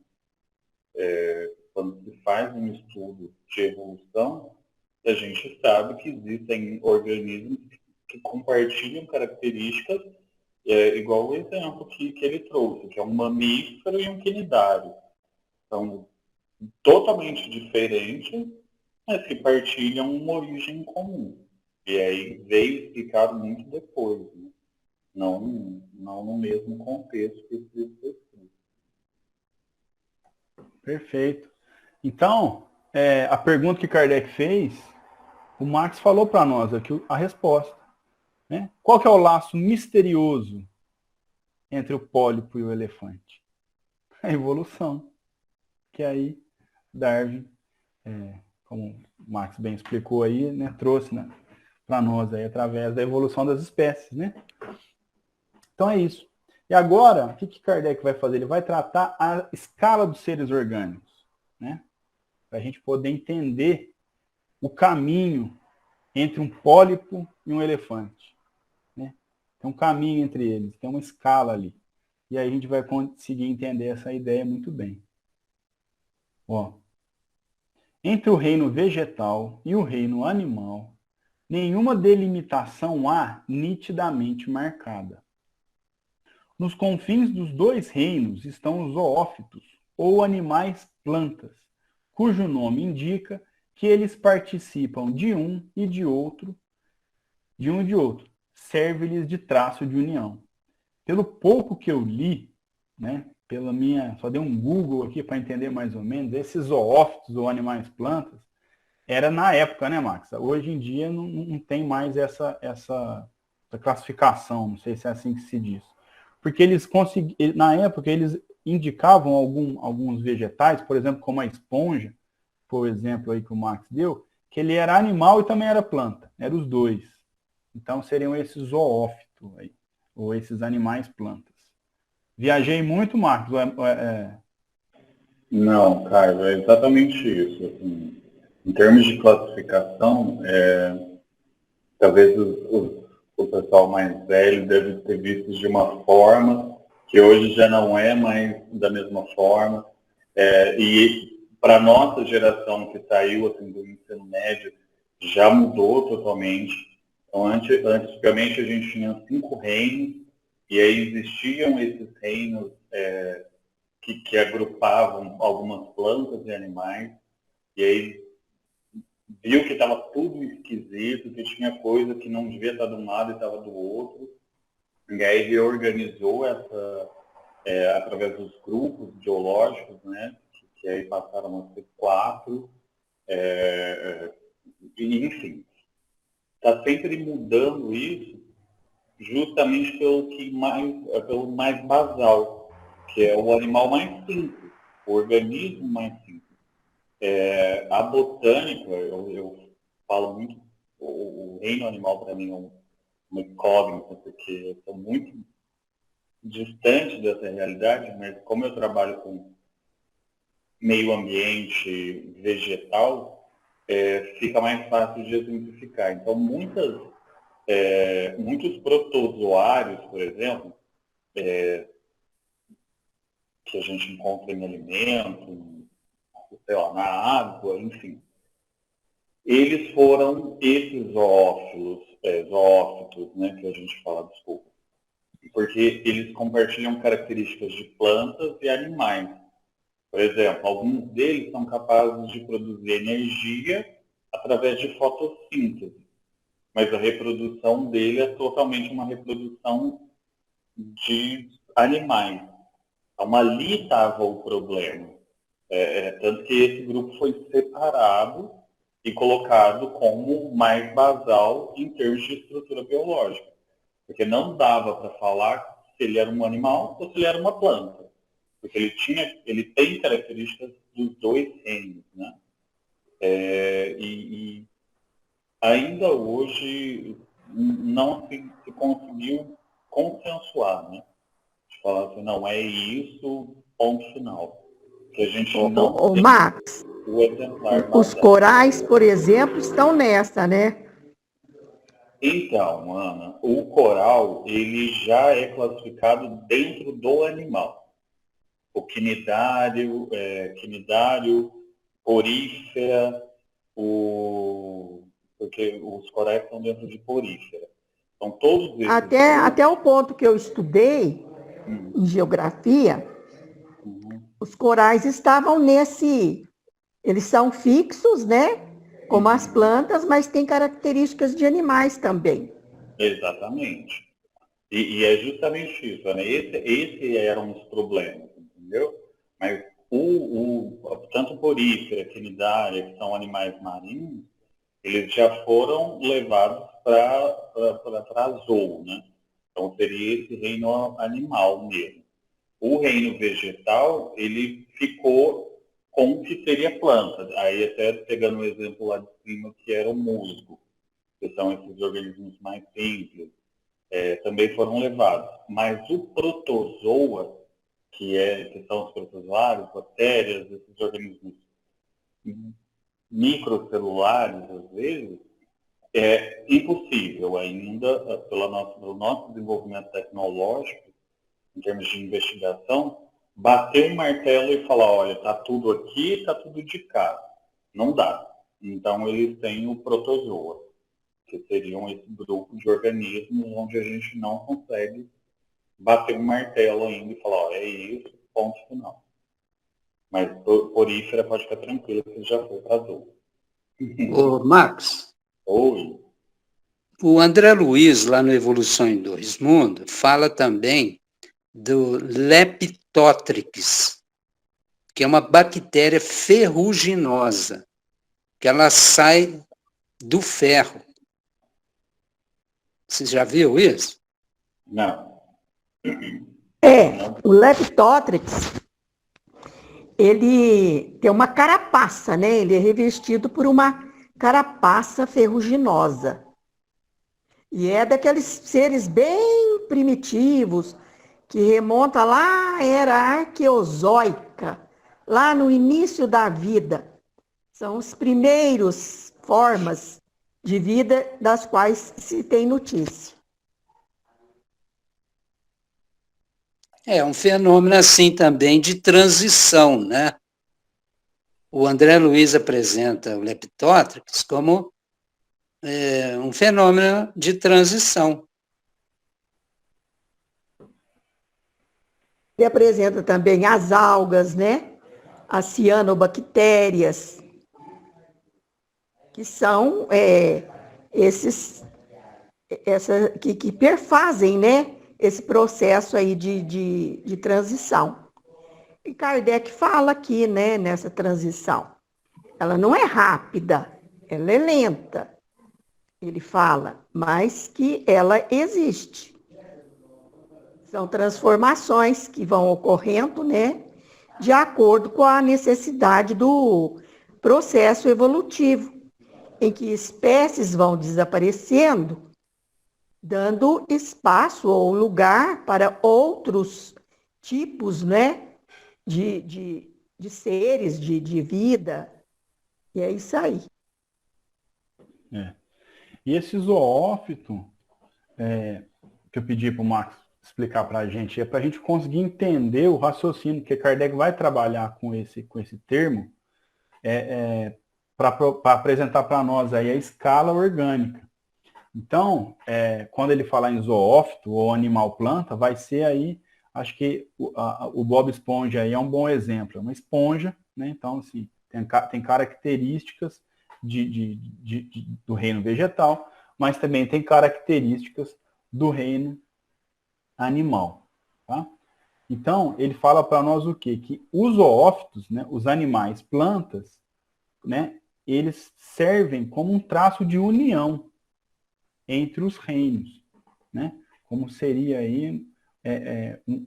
Quando se faz um estudo de evolução, a gente sabe que existem organismos que compartilham características, igual o exemplo que ele trouxe, que é um mamífero e um quinidário. São totalmente diferentes, mas que partilham uma origem comum. E aí veio explicar muito depois, né? Não no mesmo contexto que existe. Perfeito. Então, a pergunta que Kardec fez, o Marx falou para nós aqui a resposta. Né? Qual que é o laço misterioso entre o pólipo e o elefante? A evolução. Que aí Darwin, como o Marx bem explicou aí, né, trouxe, né, para nós aí, através da evolução das espécies. Né? Então é isso. E agora, o que Kardec vai fazer? Ele vai tratar a escala dos seres orgânicos. Né? Para a gente poder entender o caminho entre um pólipo e um elefante. Né? Tem um caminho entre eles, tem uma escala ali. E aí a gente vai conseguir entender essa ideia muito bem. Ó, entre o reino vegetal e o reino animal, nenhuma delimitação há nitidamente marcada. Nos confins dos dois reinos estão os zoófitos, ou animais plantas, cujo nome indica que eles participam de um e de outro, serve-lhes de traço de união. Pelo pouco que eu li, né, só dei um Google aqui para entender mais ou menos, esses zoófitos ou animais plantas, era na época, né, Max? Hoje em dia não tem mais essa classificação, não sei se é assim que se diz. Porque na época eles indicavam alguns vegetais, por exemplo, como a esponja, por exemplo aí que o Max deu, que ele era animal e também era planta, eram os dois. Então seriam esses zoófitos aí, ou esses animais plantas. Viajei muito, Marcos? Não, Caio, é exatamente isso. Assim, em termos de classificação, talvez o pessoal mais velho deve ter visto de uma forma que hoje já não é mais da mesma forma. E para a nossa geração que saiu assim, do ensino médio, já mudou totalmente. Então, antigamente a gente tinha 5 reinos, e aí existiam esses reinos que agrupavam algumas plantas e animais, e aí viu que estava tudo esquisito, que tinha coisa que não devia estar de um lado e estava do outro, e aí reorganizou através dos grupos biológicos, né, que aí passaram a ser 4, enfim, está sempre mudando isso, justamente pelo mais basal, que é o animal mais simples, o organismo mais simples. A botânica, eu falo muito, o reino animal para mim é uma incógnita, porque eu estou muito distante dessa realidade, mas como eu trabalho com meio ambiente vegetal, fica mais fácil de exemplificar. Então, muitos protozoários, por exemplo, que a gente encontra em alimento, sei lá, na água, enfim, eles foram esses zoófitos, né, que a gente fala, desculpa, porque eles compartilham características de plantas e animais. Por exemplo, alguns deles são capazes de produzir energia através de fotossíntese. mas a reprodução dele é totalmente uma reprodução de animais. Então, ali estava o problema. Tanto que esse grupo foi separado e colocado como mais basal em termos de estrutura biológica. Porque não dava para falar se ele era um animal ou se ele era uma planta. Porque ele tem características dos dois reinos, né? E ainda hoje não se conseguiu consensuar, né? De falar assim, não, é isso, ponto final. Que a gente não tem Max, o exemplar os corais, por exemplo, estão nessa, né? Então, Ana, o coral, ele já é classificado dentro do animal. O quinidário, porífera, porque os corais estão dentro de porífera. Então, todos esses... Até o ponto que eu estudei, em geografia, os corais estavam nesse... Eles são fixos, né? Como as plantas, mas têm características de animais também. Exatamente. E é justamente isso, né? Esse eram os problemas, entendeu? Mas tanto porífera, quinidária, que são animais marinhos, eles já foram levados para zoo, né? Então seria esse reino animal mesmo. O reino vegetal, ele ficou com o que seria planta. Aí até pegando o exemplo lá de cima, que era o musgo, que são esses organismos mais simples, também foram levados. Mas o protozoa, que são os protozoários, bactérias, esses organismos microcelulares, às vezes, é impossível ainda, pelo nosso desenvolvimento tecnológico, em termos de investigação, bater o martelo e falar, olha, está tudo aqui, está tudo de cá. Não dá. Então, eles têm o protozoa, que seriam esse grupo de organismos onde a gente não consegue bater o martelo ainda e falar, é isso, ponto final. Mas porífera pode ficar tranquilo que já foi para azul. Ô, Max. Oi. O André Luiz, lá no Evolução em Dois Mundos, fala também do Leptotrix, que é uma bactéria ferruginosa, que ela sai do ferro. Você já viu isso? Não. O Leptotrix, ele tem uma carapaça, né? Ele é revestido por uma carapaça ferruginosa. E é daqueles seres bem primitivos, que remonta lá à era arqueozoica, lá no início da vida. São as primeiras formas de vida das quais se tem notícia. É um fenômeno assim também de transição, né? O André Luiz apresenta o Leptotrix como um fenômeno de transição. Ele apresenta também as algas, né? As cianobactérias, que são que perfazem, né? Esse processo aí de transição. E Kardec fala aqui, né, nessa transição. Ela não é rápida, ela é lenta. Ele fala, mas que ela existe. São transformações que vão ocorrendo, né, de acordo com a necessidade do processo evolutivo, em que espécies vão desaparecendo, dando espaço ou lugar para outros tipos, né, de seres, de vida. E é isso aí. E esse zoófito, que eu pedi para o Max explicar para a gente, é para a gente conseguir entender o raciocínio, que Kardec vai trabalhar com esse termo, para apresentar para nós aí a escala orgânica. Então, quando ele falar em zoófito ou animal-planta, vai ser aí, acho que o Bob Esponja aí é um bom exemplo. É uma esponja, né? Então, assim, tem características do reino vegetal. mas também tem características do reino animal. Tá? Então, ele fala para nós o quê? Que os zoófitos, né, os animais, plantas, né, eles servem como um traço de união entre os reinos, né? Como seria aí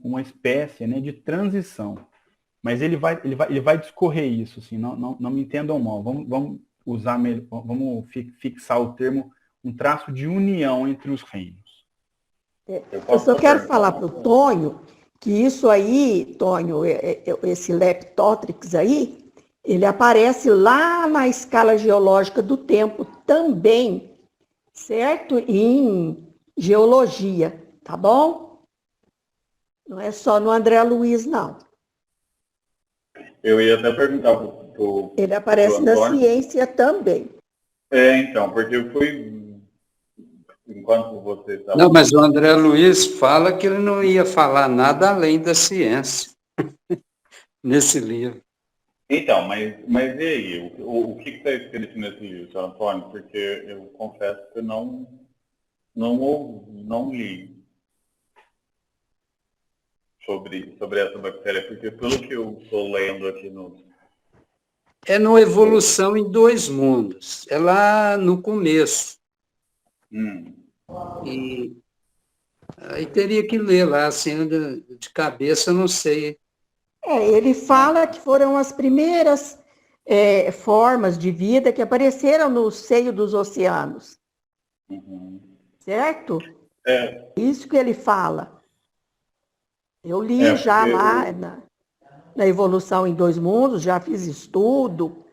uma espécie, né, de transição. Mas ele vai discorrer isso, assim, não me entendam mal. Vamos usar, vamos fixar o termo um traço de união entre os reinos. Eu só quero falar para o Tonho que isso aí, Tonho, esse Leptotrix aí, ele aparece lá na escala geológica do tempo também, certo? Em geologia, tá bom? Não é só no André Luiz, não. Eu ia até perguntar pro Ele aparece na Antônio. ciência também. Então, porque eu fui, enquanto você estava... Não, mas o André Luiz fala que ele não ia falar nada além da ciência nesse livro. Então, mas e aí? O que está escrito nesse livro, seu Antônio? Porque eu confesso que eu não li sobre essa bactéria, porque pelo que eu estou lendo aqui no... É no Evolução em Dois Mundos. É lá no começo. E aí teria que ler lá, assim, de cabeça, eu não sei. Ele fala que foram as primeiras formas de vida que apareceram no seio dos oceanos. Certo? Isso que ele fala. Eu li já lá na Evolução em Dois Mundos, já fiz estudo,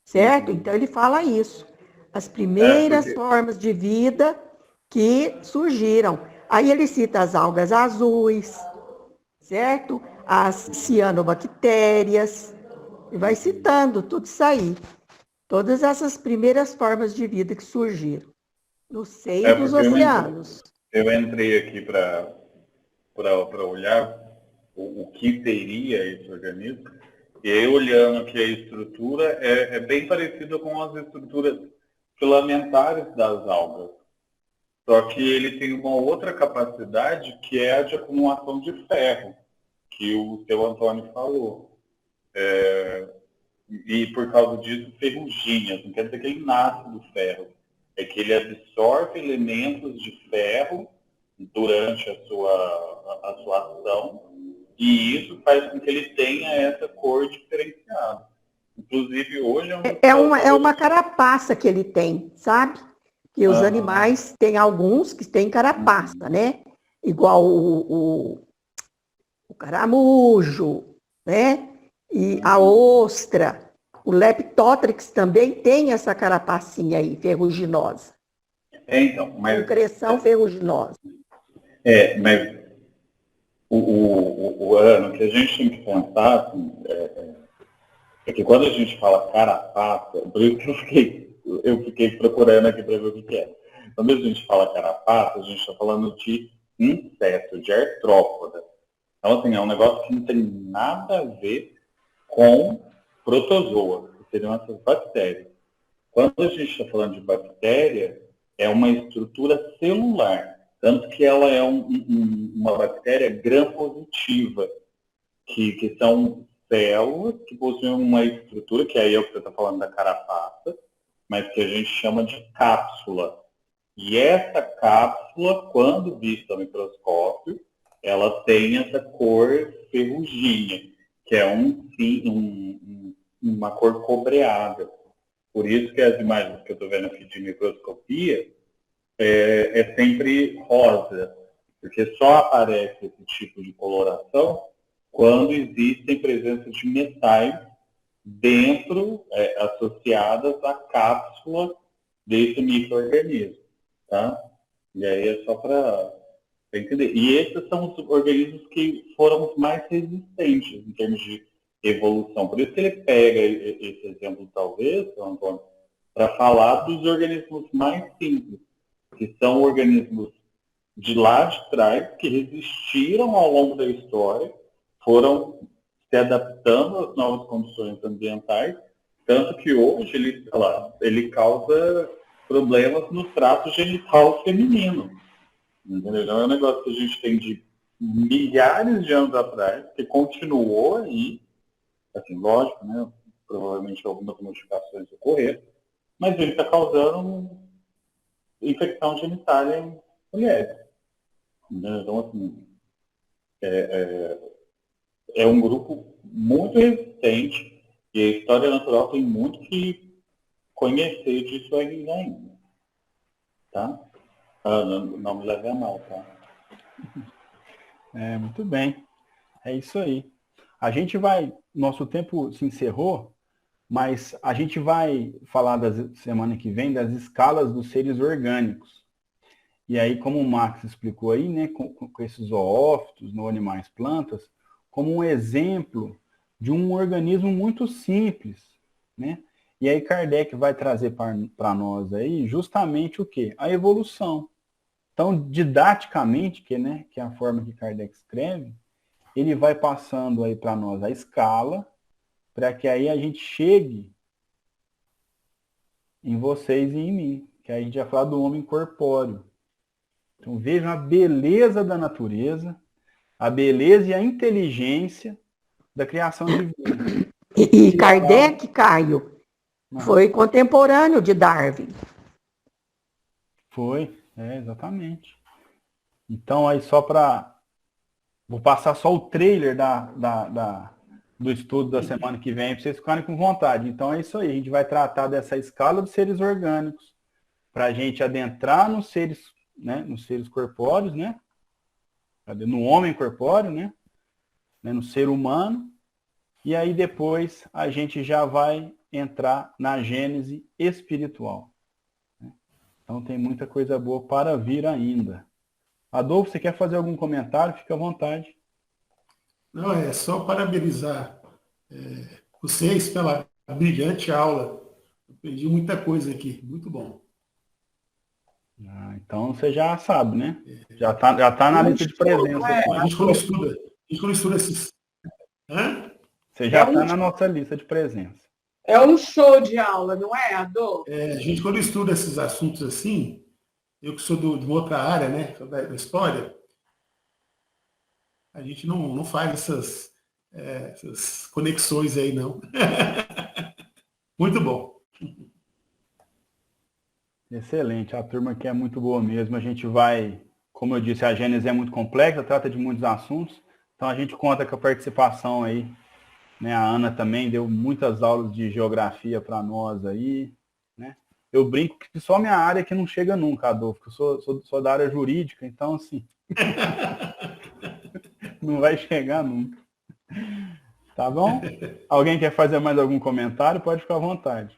certo? Então ele fala isso. As primeiras formas de vida que surgiram. Aí ele cita as algas azuis, certo? As cianobactérias, e vai citando tudo isso aí. Todas essas primeiras formas de vida que surgiram no seio dos oceanos. Eu entrei aqui para olhar o que teria esse organismo, e aí olhando que a estrutura é bem parecida com as estruturas filamentares das algas. Só que ele tem uma outra capacidade que é a de acumulação de ferro, que o seu Antônio falou. E por causa disso, ferruginhas. Não quer dizer que ele nasce do ferro. É que ele absorve elementos de ferro durante a sua ação, e isso faz com que ele tenha essa cor diferenciada. Inclusive, hoje... É uma carapaça que ele tem, sabe? Que os animais têm alguns que têm carapaça, né? Igual o caramujo, né? E a ostra. O Leptotrix também tem essa carapacinha aí, ferruginosa. Então, mas... Concreção ferruginosa. Mas o ano que a gente tem que pensar, assim, é que quando a gente fala carapaça, por isso que eu fiquei procurando aqui para ver o que é. Quando a gente fala carapaça, a gente está falando de inseto, de artrópoda. Então, assim, é um negócio que não tem nada a ver com protozoa, que seriam essas bactérias. Quando a gente está falando de bactéria, é uma estrutura celular. Tanto que ela é uma bactéria gram-positiva, que são células que possuem uma estrutura, que aí é o que você está falando da carapaça, mas que a gente chama de cápsula. E essa cápsula, quando vista ao microscópio, ela tem essa cor ferruginha, que é uma cor cobreada. Por isso que as imagens que eu estou vendo aqui de microscopia é sempre rosa, porque só aparece esse tipo de coloração quando existem presença de metais dentro, associadas à cápsula desse micro-organismo, tá? E aí é só para entender. E esses são os organismos que foram os mais resistentes em termos de evolução. Por isso que ele pega esse exemplo, talvez, Antônio, para falar dos organismos mais simples, que são organismos de lá de trás, que resistiram ao longo da história, foram se adaptando às novas condições ambientais, tanto que hoje ele causa problemas no trato genital feminino. Entendeu? Então é um negócio que a gente tem de milhares de anos atrás, que continuou aí, assim, lógico, né? Provavelmente algumas modificações ocorreram, mas ele está causando infecção genitália em mulheres. Entendeu? Então, assim, é um grupo muito resistente e a história natural tem muito que conhecer disso aí ainda. Tá? Não me leve a mal, tá? Muito bem. É isso aí. Nosso tempo se encerrou, mas a gente vai falar semana que vem das escalas dos seres orgânicos. E aí, como o Max explicou aí, né, com esses zoófitos, no animais, plantas, como um exemplo de um organismo muito simples, né? E aí Kardec vai trazer para nós aí justamente o quê? A evolução. Então, didaticamente, que é a forma que Kardec escreve, ele vai passando aí para nós a escala, para que aí a gente chegue em vocês e em mim, que aí a gente vai falar do homem corpóreo. Então, vejam a beleza da natureza, a beleza e a inteligência da criação divina. E Kardec, Caio, foi contemporâneo de Darwin. Foi, exatamente. Então, aí vou passar só o trailer do estudo da semana que vem, para vocês ficarem com vontade. Então, é isso aí. A gente vai tratar dessa escala dos seres orgânicos, para a gente adentrar nos seres, né, nos seres corpóreos, né? No homem corpóreo, né? No ser humano. E aí depois a gente já vai entrar na gênese espiritual. Então tem muita coisa boa para vir ainda. Adolfo, você quer fazer algum comentário? Fica à vontade. Não, é só parabenizar vocês pela brilhante aula. Aprendi muita coisa aqui, muito bom. Então você já sabe, né? Já tá na lista de presença. A gente quando estuda esses... Hã? Você já está na nossa lista de presença. É um show de aula, não é, Adolfo? A gente quando estuda esses assuntos assim, eu que sou de uma outra área, né, da história, a gente não faz essas conexões aí, não. Muito bom. Excelente, a turma aqui é muito boa mesmo. A gente vai, como eu disse, a Gênese é muito complexa, trata de muitos assuntos, então a gente conta com a participação aí, né? A Ana também deu muitas aulas de geografia para nós aí, né? Eu brinco que só minha área que não chega nunca, Adolfo, que eu sou da área jurídica, então assim, não vai chegar nunca. Tá bom? Alguém quer fazer mais algum comentário? Pode ficar à vontade.